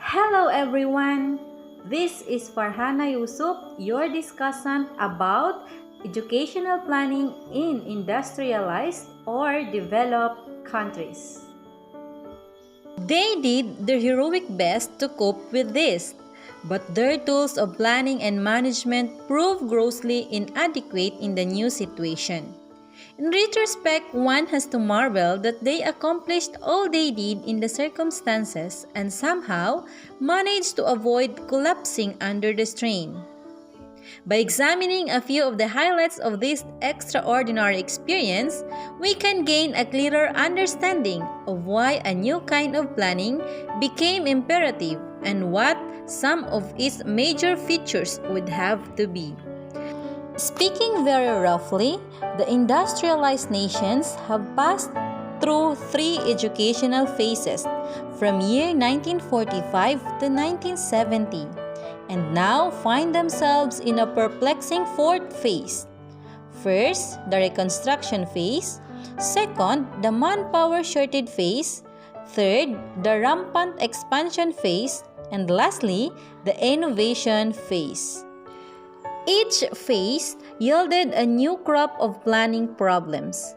Hello everyone! This is Farhana Yusuf, your discussant about educational planning in industrialized or developed countries. They did their heroic best to cope with this, but their tools of planning and management proved grossly inadequate in the new situation. In retrospect, one has to marvel that they accomplished all they did in the circumstances and somehow managed to avoid collapsing under the strain. By examining a few of the highlights of this extraordinary experience, we can gain a clearer understanding of why a new kind of planning became imperative and what some of its major features would have to be. Speaking very roughly, the industrialized nations have passed through three educational phases from year 1945 to 1970 and now find themselves in a perplexing fourth phase. First, the reconstruction phase. Second, the manpower shortage phase. Third, the rampant expansion phase. And lastly, the innovation phase. Each phase yielded a new crop of planning problems.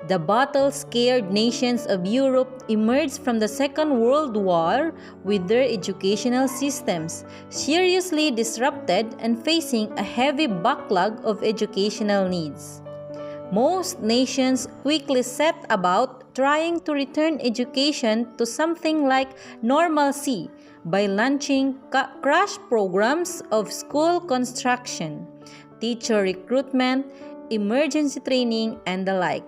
The battle-scared nations of Europe emerged from the Second World War with their educational systems seriously disrupted and facing a heavy backlog of educational needs. Most nations quickly set about trying to return education to something like normalcy by launching crash programs of school construction, teacher recruitment, emergency training, and the like.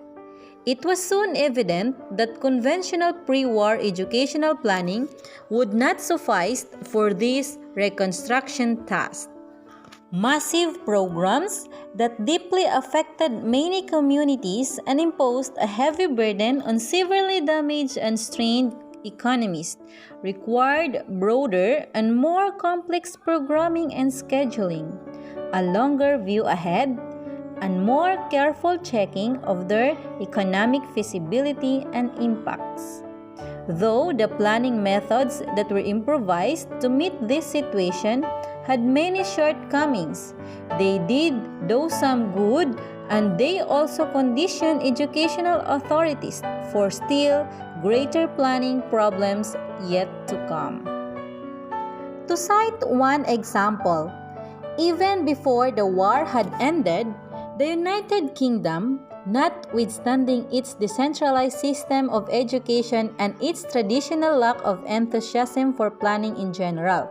It was soon evident that conventional pre-war educational planning would not suffice for this reconstruction task. Massive programs that deeply affected many communities and imposed a heavy burden on severely damaged and strained economies required broader and more complex programming and scheduling, a longer view ahead, and more careful checking of their economic feasibility and impacts. Though the planning methods that were improvised to meet this situation had many shortcomings, they did do some good, and they also conditioned educational authorities for still greater planning problems yet to come. To cite one example, even before the war had ended, the United Kingdom, notwithstanding its decentralized system of education and its traditional lack of enthusiasm for planning in general,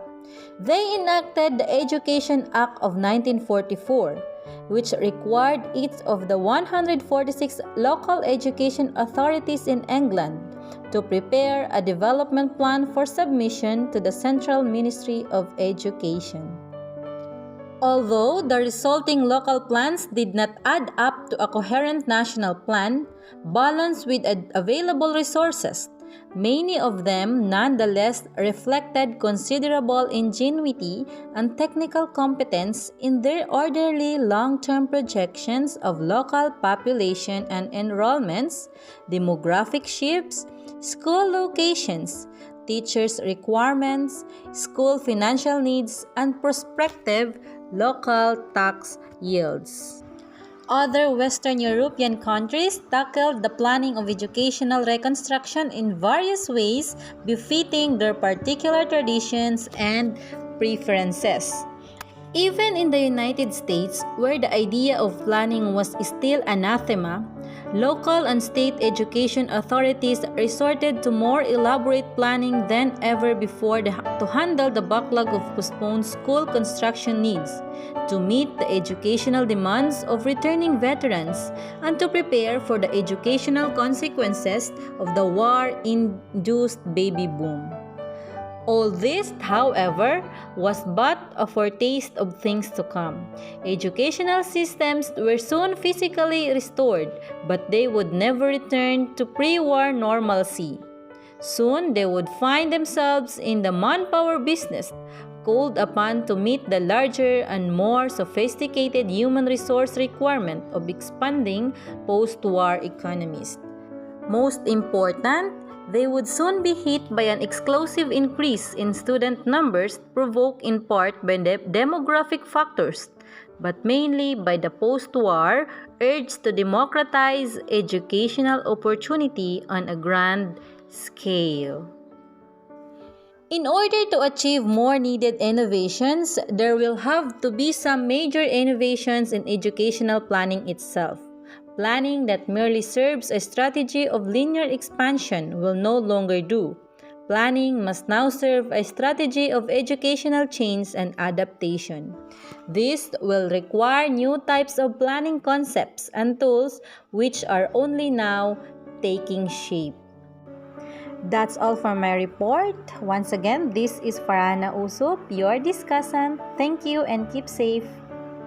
they enacted the Education Act of 1944, which required each of the 146 local education authorities in England to prepare a development plan for submission to the Central Ministry of Education. Although the resulting local plans did not add up to a coherent national plan, balanced with available resources, many of them nonetheless reflected considerable ingenuity and technical competence in their orderly long-term projections of local population and enrollments, demographic shifts, school locations, teachers' requirements, school financial needs, and prospective local tax yields. Other Western European countries tackled the planning of educational reconstruction in various ways befitting their particular traditions and preferences. Even in the United States, where the idea of planning was still anathema, local and state education authorities resorted to more elaborate planning than ever before to handle the backlog of postponed school construction needs, to meet the educational demands of returning veterans, and to prepare for the educational consequences of the war-induced baby boom. All this, however, was but a foretaste of things to come. Educational systems were soon physically restored, but they would never return to pre-war normalcy. Soon they would find themselves in the manpower business, called upon to meet the larger and more sophisticated human resource requirement of expanding post-war economies. Most important, They would soon be hit by an explosive increase in student numbers provoked in part by demographic factors, but mainly by the post-war urge to democratize educational opportunity on a grand scale. In order to achieve more needed innovations, there will have to be some major innovations in educational planning itself. Planning that merely serves a strategy of linear expansion will no longer do. Planning must now serve a strategy of educational change and adaptation. This will require new types of planning concepts and tools which are only now taking shape. That's all for my report. Once again, this is Farhana Usup, your discussant. Thank you and keep safe.